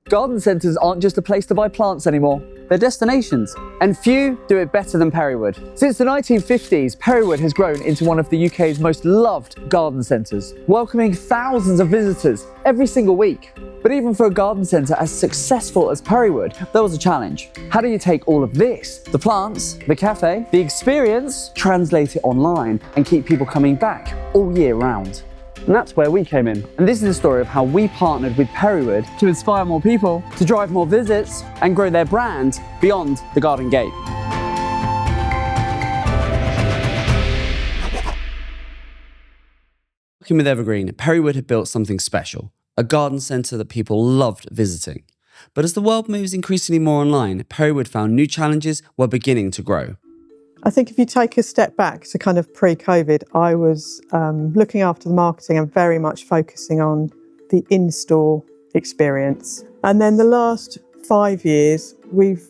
Garden centres aren't just a place to buy plants anymore. They're destinations, and few do it better than Perrywood. Since the 1950s, Perrywood has grown into one of the UK's most loved garden centres, welcoming thousands of visitors every single week. But even for a garden centre as successful as Perrywood, there was a challenge. How do you take all of this, the plants, the cafe, the experience, translate it online and keep people coming back all year round? And that's where we came in. And this is the story of how we partnered with Perrywood to inspire more people, to drive more visits, and grow their brand beyond the garden gate. Working with Evergreen, Perrywood had built something special, a garden centre that people loved visiting. But as the world moves increasingly more online, Perrywood found new challenges were beginning to grow. I think if you take a step back to kind of pre-COVID, I was looking after the marketing and very much focusing on the in-store experience. And then the last 5 years, we've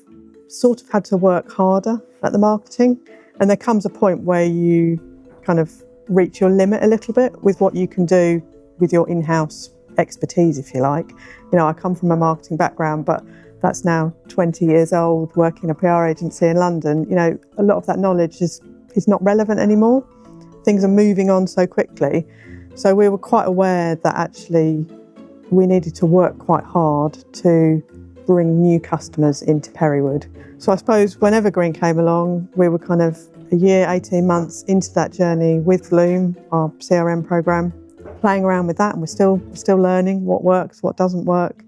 sort of had to work harder at the marketing. And there comes a point where you kind of reach your limit a little bit with what you can do with your in-house expertise, if you like. You know, I come from a marketing background, but that's now 20 years old, working in a PR agency in London. You know, a lot of that knowledge is not relevant anymore. Things are moving on so quickly. So we were quite aware that actually we needed to work quite hard to bring new customers into Perrywood. So I suppose when Evergreen came along, we were kind of a year, 18 months into that journey with Bloom, our CRM program, playing around with that, and we're still learning what works, what doesn't work,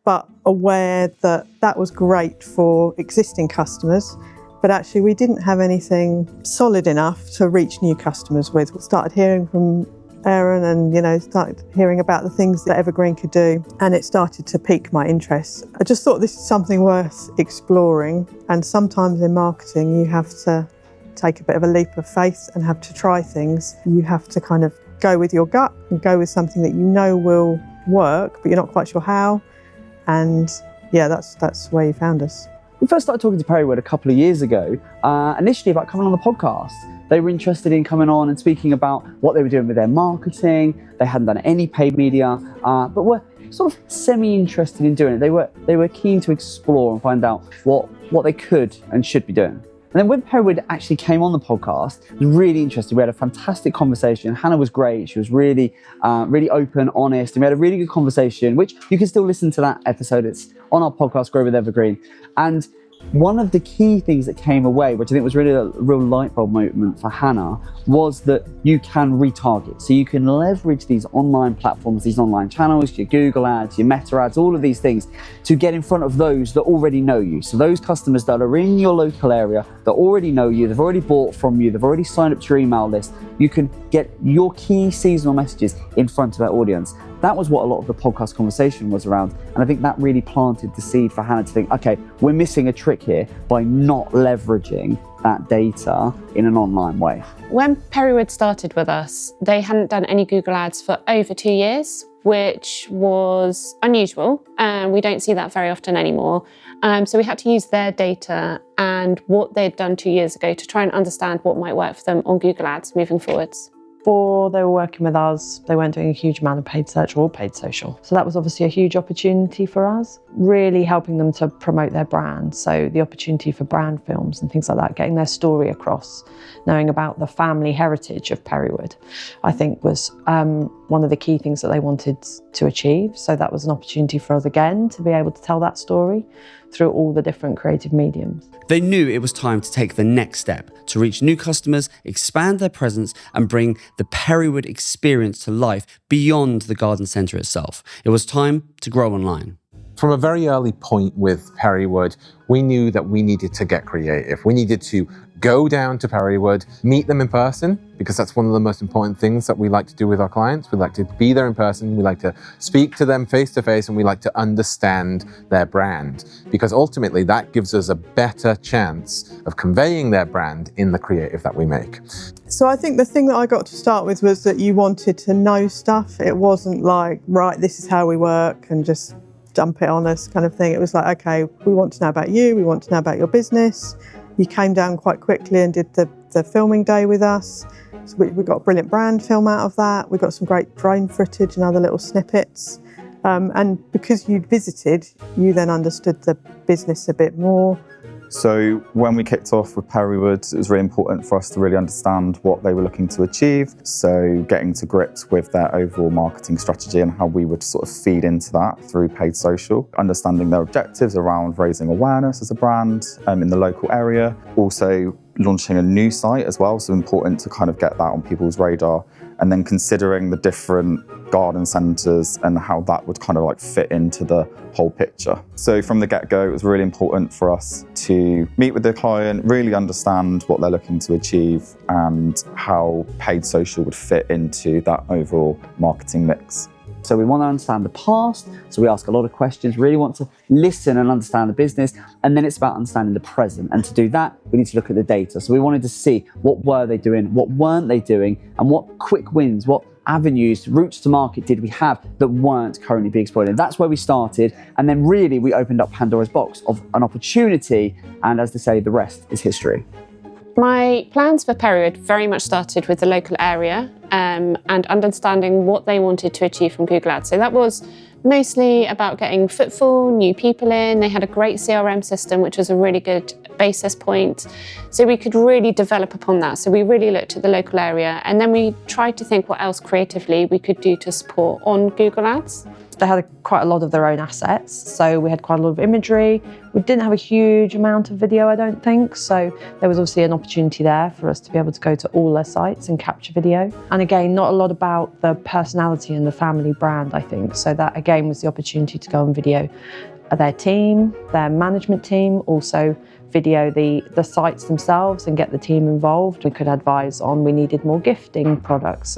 but aware that that was great for existing customers, but actually we didn't have anything solid enough to reach new customers with. We started hearing from Aaron and, started hearing about the things that Evergreen could do, and it started to pique my interest. I just thought this is something worth exploring, and sometimes in marketing you have to take a bit of a leap of faith and have to try things. You have to kind of go with your gut and go with something that you know will work, but you're not quite sure how. And yeah, that's where you found us. We first started talking to Perrywood a couple of year ago, initially about coming on the podcast. They were interested in coming on and speaking about what they were doing with their marketing. They hadn't done any paid media, but were sort of semi-interested in doing it. They were keen to explore and find out what they could and should be doing. And then when Perrywood actually came on the podcast, it was really interesting. We had a fantastic conversation. Hannah was great. She was really open, honest, and we had a really good conversation, which you can still listen to that episode. It's on our podcast, Grow with Evergreen. And one of the key things that came away, which I think was really a real light bulb moment for Hannah, was that you can retarget. So you can leverage these online platforms, these online channels, your Google ads, your Meta ads, all of these things to get in front of those that already know you. So those customers that are in your local area, that already know you, they've already bought from you, they've already signed up to your email list, you can get your key seasonal messages in front of that audience. That was what a lot of the podcast conversation was around. And I think that really planted the seed for Hannah to think, okay, we're missing a trick here by not leveraging that data in an online way. When Perrywood started with us, they hadn't done any Google ads for over 2 years, which was unusual. And we don't see that very often anymore. So we had to use their data and what they'd done 2 years ago to try and understand what might work for them on Google ads moving forwards. Before they were working with us, they weren't doing a huge amount of paid search or paid social. So that was obviously a huge opportunity for us, really helping them to promote their brand. So the opportunity for brand films and things like that, getting their story across, knowing about the family heritage of Perrywood, I think was one of the key things that they wanted to achieve. So that was an opportunity for us again to be able to tell that story through all the different creative mediums. They knew it was time to take the next step, to reach new customers, expand their presence, and bring the Perrywood experience to life beyond the garden centre itself. It was time to grow online. From a very early point with Perrywood, we knew that we needed to get creative. We needed to go down to Perrywood, meet them in person, because that's one of the most important things that we like to do with our clients. We like to be there in person, we like to speak to them face to face, and we like to understand their brand, because ultimately that gives us a better chance of conveying their brand in the creative that we make. So I think the thing that I got to start with was that you wanted to know stuff. It wasn't like, right, this is how we work and just dump it on us kind of thing. It was like, okay, we want to know about you, we want to know about your business. You came down quite quickly and did the filming day with us. So we got a brilliant brand film out of that. We got some great drone footage and other little snippets. And because you'd visited, you then understood the business a bit more. So when we kicked off with Perrywood, it was really important for us to really understand what they were looking to achieve. So getting to grips with their overall marketing strategy and how we would sort of feed into that through paid social, understanding their objectives around raising awareness as a brand in the local area, also launching a new site as well. So important to kind of get that on people's radar, and then considering the different garden centres and how that would kind of like fit into the whole picture. So from the get-go, it was really important for us to meet with the client, really understand what they're looking to achieve and how paid social would fit into that overall marketing mix. So we want to understand the past, so we ask a lot of questions, really want to listen and understand the business, and then it's about understanding the present. And to do that, we need to look at the data. So we wanted to see what were they doing, what weren't they doing, and what quick wins, what avenues, routes to market did we have that weren't currently being exploited. That's where we started, and then really we opened up Pandora's box of an opportunity, and as they say, the rest is history. My plans for Perrywood very much started with the local area and understanding what they wanted to achieve from Google Ads. So that was mostly about getting footfall, new people in. They had a great CRM system, which was a really good basis point. So we could really develop upon that. So we really looked at the local area, and then we tried to think what else creatively we could do to support on Google Ads. They had quite a lot of their own assets, so we had quite a lot of imagery. We didn't have a huge amount of video, I don't think, so there was obviously an opportunity there for us to be able to go to all their sites and capture video. And again, not a lot about the personality and the family brand, I think, so that again was the opportunity to go on video their team, their management team, also video the sites themselves and get the team involved. We could advise on we needed more gifting products,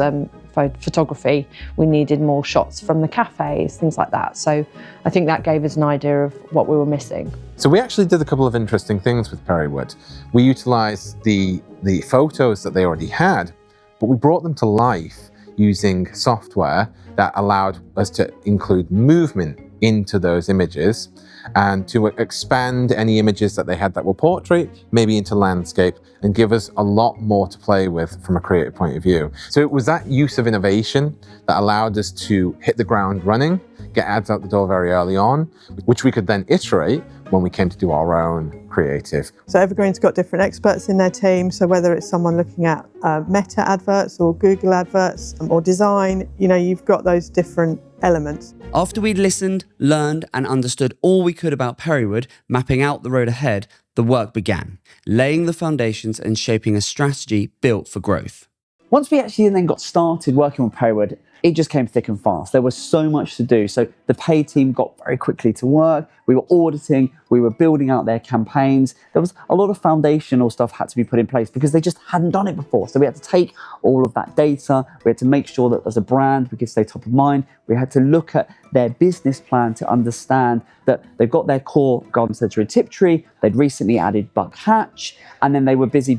photography, we needed more shots from the cafes, things like that. So I think that gave us an idea of what we were missing. So we actually did a couple of interesting things with Perrywood. We utilised the photos that they already had, but we brought them to life using software that allowed us to include movement into those images and to expand any images that they had that were portrait, maybe into landscape, and give us a lot more to play with from a creative point of view. So it was that use of innovation that allowed us to hit the ground running, get ads out the door very early on, which we could then iterate when we came to do our own creative. So Evergreen's got different experts in their team. So whether it's someone looking at Meta adverts or Google adverts or design, you know, you've got those different elements. After we'd listened, learned, and understood all we could about Perrywood, mapping out the road ahead, the work began, laying the foundations and shaping a strategy built for growth. Once we actually then got started working with Perrywood, it just came thick and fast. There was so much to do. So the paid team got very quickly to work. We were auditing, we were building out their campaigns. There was a lot of foundational stuff had to be put in place because they just hadn't done it before. So we had to take all of that data. We had to make sure that as a brand, we could stay top of mind. We had to look at their business plan to understand that they've got their core garden centre in Tiptree. They'd recently added Buck Hatch, and then they were busy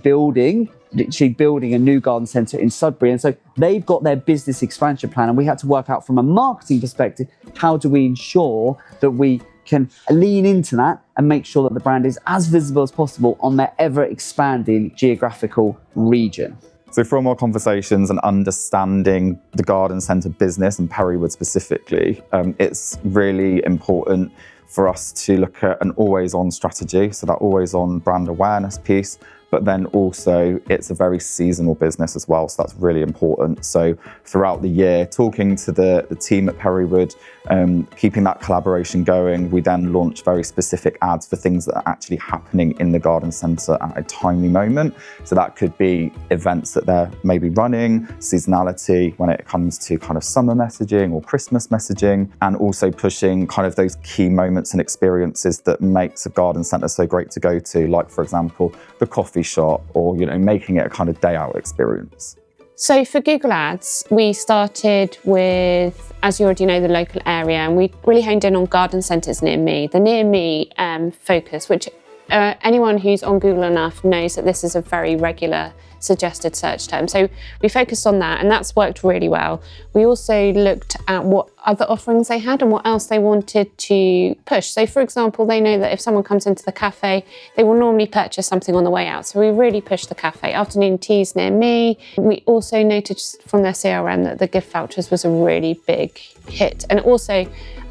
literally building a new garden centre in Sudbury. And so they've got their business expansion plan, and we had to work out from a marketing perspective, how do we ensure that we can lean into that and make sure that the brand is as visible as possible on their ever expanding geographical region. So from our conversations and understanding the garden centre business and Perrywood specifically, it's really important for us to look at an always-on strategy, so that always-on brand awareness piece, but then also it's a very seasonal business as well, so that's really important. So throughout the year, talking to the team at Perrywood, keeping that collaboration going, we then launch very specific ads for things that are actually happening in the garden centre at a timely moment. So that could be events that they're maybe running, seasonality when it comes to kind of summer messaging or Christmas messaging, and also pushing kind of those key moments and experiences that makes a garden centre so great to go to, like for example, the coffee shop, or making it a kind of day out experience. So for Google Ads, we started with, as you already know, the local area, and we really honed in on garden centres near me. The near me focus, which anyone who's on Google enough knows that this is a very regular suggested search term. So we focused on that, and that's worked really well. We also looked at what other offerings they had and what else they wanted to push. So for example, they know that if someone comes into the cafe, they will normally purchase something on the way out. So we really pushed the cafe. Afternoon teas near me. We also noticed from their CRM that the gift vouchers was a really big hit, and also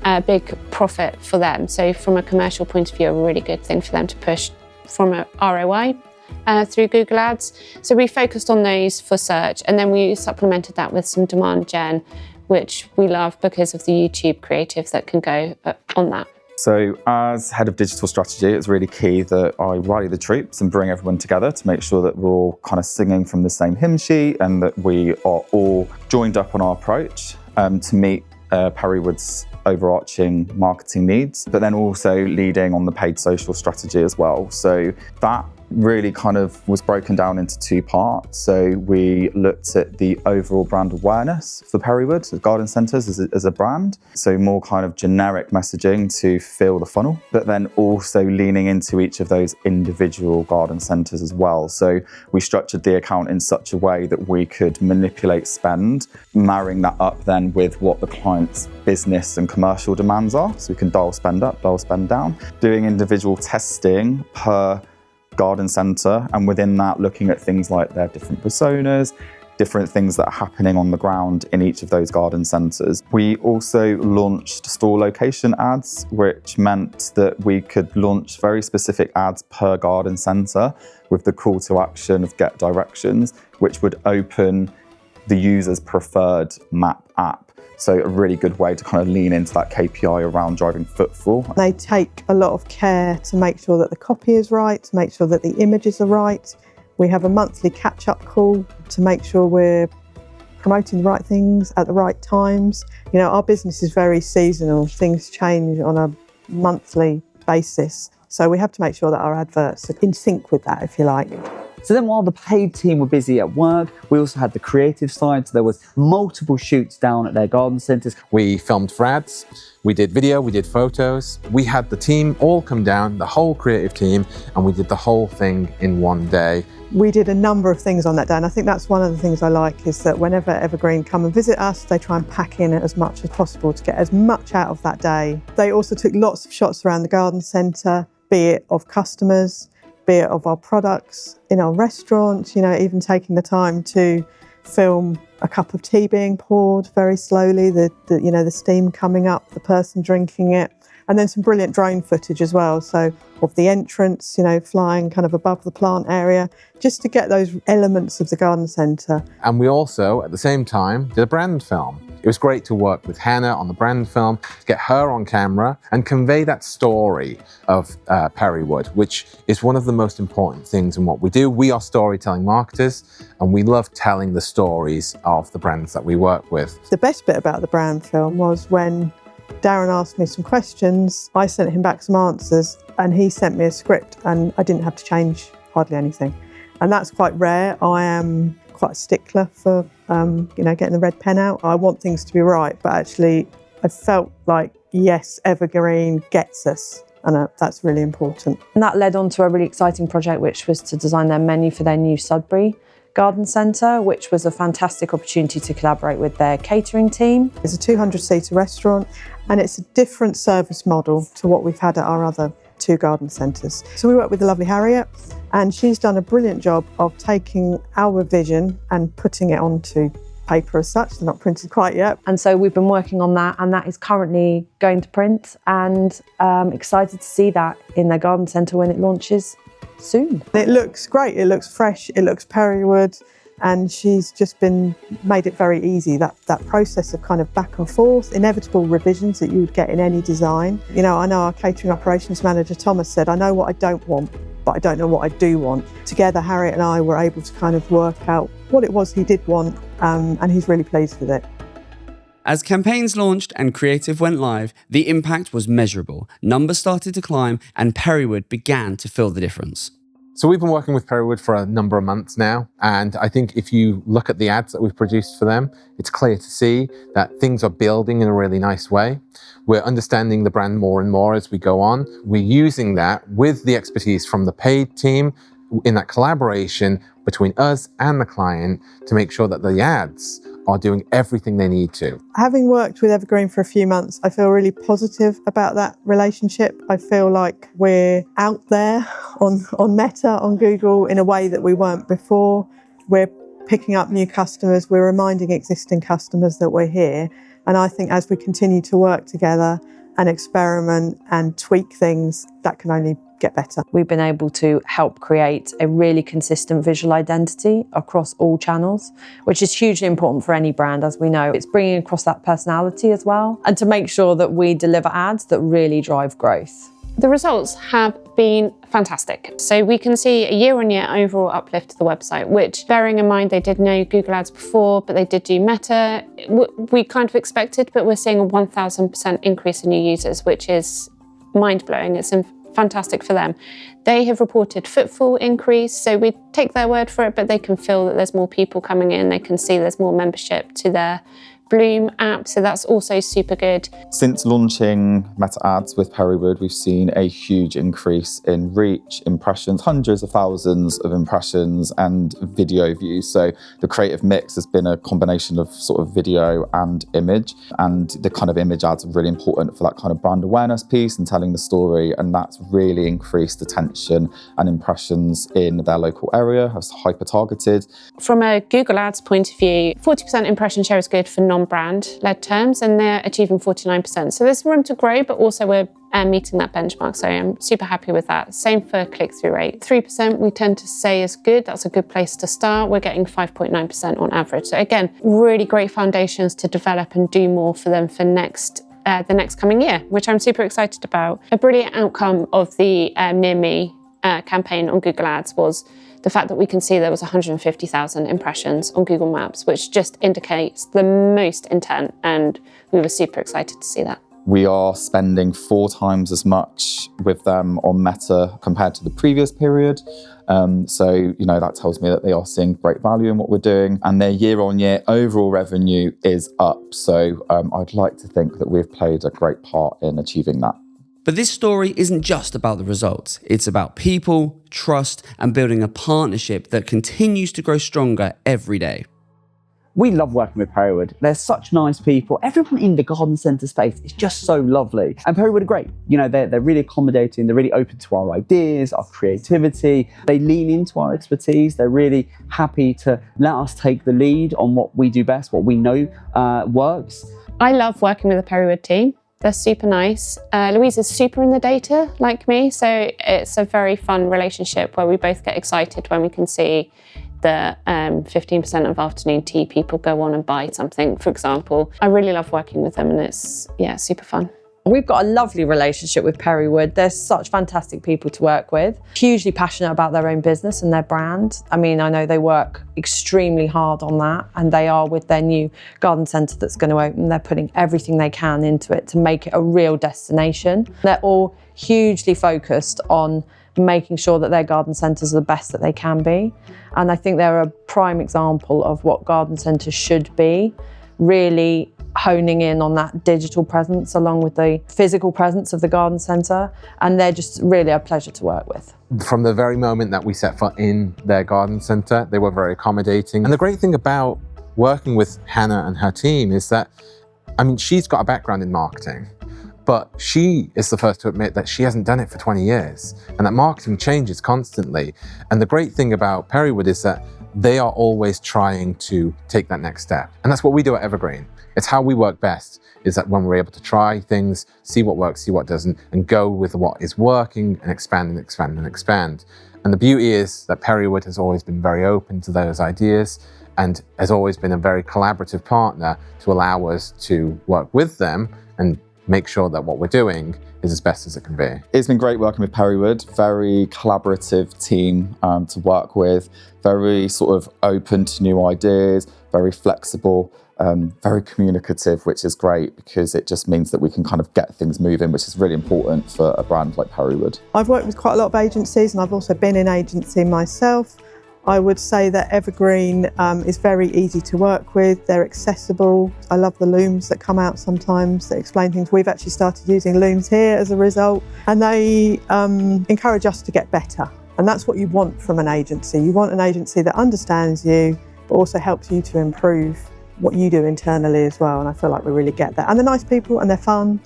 a big profit for them. So from a commercial point of view, a really good thing for them to push from a ROI through Google Ads. So we focused on those for search, and then we supplemented that with some demand gen, which we love because of the YouTube creative that can go on that. So as head of digital strategy, it's really key that I rally the troops and bring everyone together to make sure that we're all kind of singing from the same hymn sheet and that we are all joined up on our approach to meet Perrywood's overarching marketing needs, but then also leading on the paid social strategy as well. So that really kind of was broken down into two parts. So we looked at the overall brand awareness for Perrywood, the Garden Centres as a brand. So more kind of generic messaging to fill the funnel, but then also leaning into each of those individual garden centres as well. So we structured the account in such a way that we could manipulate spend, marrying that up then with what the client's business and commercial demands are. So we can dial spend up, dial spend down, doing individual testing per garden centre, and within that looking at things like their different personas, different things that are happening on the ground in each of those garden centres. We also launched store location ads, which meant that we could launch very specific ads per garden centre with the call to action of get directions, which would open the user's preferred map app. So a really good way to kind of lean into that KPI around driving footfall. They take a lot of care to make sure that the copy is right, to make sure that the images are right. We have a monthly catch-up call to make sure we're promoting the right things at the right times. You know, our business is very seasonal. Things change on a monthly basis. So we have to make sure that our adverts are in sync with that, if you like. So then while the paid team were busy at work, we also had the creative side. So there was multiple shoots down at their garden centres. We filmed for ads, we did video, we did photos. We had the team all come down, the whole creative team, and we did the whole thing in one day. We did a number of things on that day, and I think that's one of the things I like is that whenever Evergreen come and visit us, they try and pack in as much as possible to get as much out of that day. They also took lots of shots around the garden centre, be it of customers, be it of our products in our restaurants, you know, even taking the time to film a cup of tea being poured very slowly, the steam coming up, the person drinking it, and then some brilliant drone footage as well. So of the entrance, you know, flying kind of above the plant area, just to get those elements of the garden centre. And we also, at the same time, did a brand film. It was great to work with Hannah on the brand film, to get her on camera and convey that story of Perrywood, which is one of the most important things in what we do. We are storytelling marketers, and we love telling the stories of the brands that we work with. The best bit about the brand film was when Darren asked me some questions, I sent him back some answers, and he sent me a script, and I didn't have to change hardly anything. And that's quite rare. I am quite a stickler for getting the red pen out. I want things to be right, but actually I felt like, yes, Evergreen gets us, and that's really important. And that led on to a really exciting project, which was to design their menu for their new Sudbury Garden Centre, which was a fantastic opportunity to collaborate with their catering team. It's a 200-seater restaurant, and it's a different service model to what we've had at our other two garden centres. So we worked with the lovely Harriet, and she's done a brilliant job of taking our vision and putting it onto paper as such. They're not printed quite yet. And so we've been working on that, and that is currently going to print, and excited to see that in their garden centre when it launches soon. It looks great, it looks fresh, it looks Perrywood, and she's just made it very easy. That process of kind of back and forth, inevitable revisions that you would get in any design. You know, I know our catering operations manager, Thomas, said, I know what I don't want, but I don't know what I do want. Together, Harriet and I were able to kind of work out what it was he did want, and he's really pleased with it. As campaigns launched and creative went live, the impact was measurable. Numbers started to climb, and Perrywood began to feel the difference. So we've been working with Perrywood for a number of months now, and I think if you look at the ads that we've produced for them, it's clear to see that things are building in a really nice way. We're understanding the brand more and more as we go on. We're using that with the expertise from the paid team in that collaboration between us and the client to make sure that the ads are doing everything they need to. Having worked with Evergreen for a few months, I feel really positive about that relationship. I feel like we're out there on Meta, on Google, in a way that we weren't before. We're picking up new customers, we're reminding existing customers that we're here. And I think as we continue to work together and experiment and tweak things, that can only get better. We've been able to help create a really consistent visual identity across all channels, which is hugely important for any brand, as we know. It's bringing across that personality as well, and to make sure that we deliver ads that really drive growth. The results have been fantastic. So we can see a year-on-year overall uplift to the website, which, bearing in mind they did no Google Ads before, but they did do Meta, we kind of expected, but we're seeing a 1,000% increase in new users, which is mind-blowing. It's fantastic for them. They have reported footfall increase, so we take their word for it, but they can feel that there's more people coming in. They can see there's more membership to their Bloom app, so that's also super good. Since launching Meta Ads with Perrywood, we've seen a huge increase in reach, impressions, hundreds of thousands of impressions and video views. So the creative mix has been a combination of sort of video and image, and the kind of image ads are really important for that kind of brand awareness piece and telling the story, and that's really increased attention and impressions in their local area, has hyper targeted. From a Google Ads point of view, 40% impression share is good for non-brand led terms, and they're achieving 49%. So there's room to grow, but also we're meeting that benchmark. So I'm super happy with that. Same for click-through rate. 3% we tend to say is good. That's a good place to start. We're getting 5.9% on average. So again, really great foundations to develop and do more for them for the next coming year, which I'm super excited about. A brilliant outcome of the Near Me campaign on Google Ads was the fact that we can see there was 150,000 impressions on Google Maps, which just indicates the most intent, and we were super excited to see that. We are spending 4 times as much with them on Meta compared to the previous period. So, that tells me that they are seeing great value in what we're doing, and their year-on-year overall revenue is up. So I'd like to think that we've played a great part in achieving that. But this story isn't just about the results. It's about people, trust, and building a partnership that continues to grow stronger every day. We love working with Perrywood. They're such nice people. Everyone in the garden centre space is just so lovely. And Perrywood are great. They're really accommodating. They're really open to our ideas, our creativity. They lean into our expertise. They're really happy to let us take the lead on what we do best, what we know works. I love working with the Perrywood team. They're super nice. Louise is super in the data, like me, so it's a very fun relationship where we both get excited when we can see the 15% of afternoon tea people go on and buy something, for example. I really love working with them, and it's super fun. We've got a lovely relationship with Perrywood. They're such fantastic people to work with, hugely passionate about their own business and their brand. I know they work extremely hard on that, and they are with their new garden centre that's going to open. They're putting everything they can into it to make it a real destination. They're all hugely focused on making sure that their garden centres are the best that they can be. And I think they're a prime example of what garden centres should be, really honing in on that digital presence along with the physical presence of the garden centre, and they're just really a pleasure to work with. From the very moment that we set foot in their garden centre, they were very accommodating. And the great thing about working with Hannah and her team is that, she's got a background in marketing, but she is the first to admit that she hasn't done it for 20 years and that marketing changes constantly. And the great thing about Perrywood is that they are always trying to take that next step. And that's what we do at Evergreen. It's how we work best, is that when we're able to try things, see what works, see what doesn't, and go with what is working and expand and expand and expand. And the beauty is that Perrywood has always been very open to those ideas and has always been a very collaborative partner to allow us to work with them and make sure that what we're doing is as best as it can be. It's been great working with Perrywood, very collaborative team to work with, very sort of open to new ideas, very flexible, very communicative, which is great because it just means that we can kind of get things moving, which is really important for a brand like Perrywood. I've worked with quite a lot of agencies, and I've also been in agency myself. I would say that Evergreen is very easy to work with. They're accessible. I love the looms that come out sometimes that explain things. We've actually started using looms here as a result, and they encourage us to get better. And that's what you want from an agency. You want an agency that understands you, but also helps you to improve what you do internally as well. And I feel like we really get that. And they're nice people and they're fun,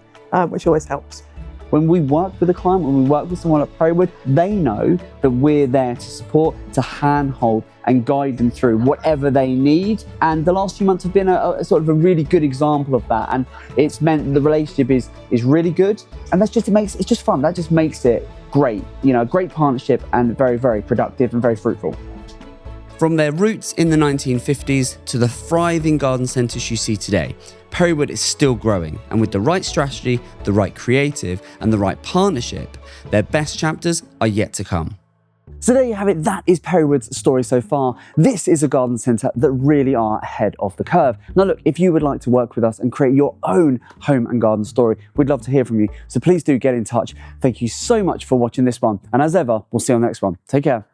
which always helps. When we work with a client, when we work with someone at Perrywood, they know that we're there to support, to handhold and guide them through whatever they need. And the last few months have been a sort of a really good example of that. And it's meant the relationship is really good. And it's just fun. That just makes it great. You know, a great partnership and very, very productive and very fruitful. From their roots in the 1950s to the thriving garden centres you see today, Perrywood is still growing, and with the right strategy, the right creative and the right partnership, their best chapters are yet to come. So there you have it, that is Perrywood's story so far. This is a garden centre that really are ahead of the curve. Now look, if you would like to work with us and create your own home and garden story, we'd love to hear from you. So please do get in touch. Thank you so much for watching this one. And as ever, we'll see you on the next one. Take care.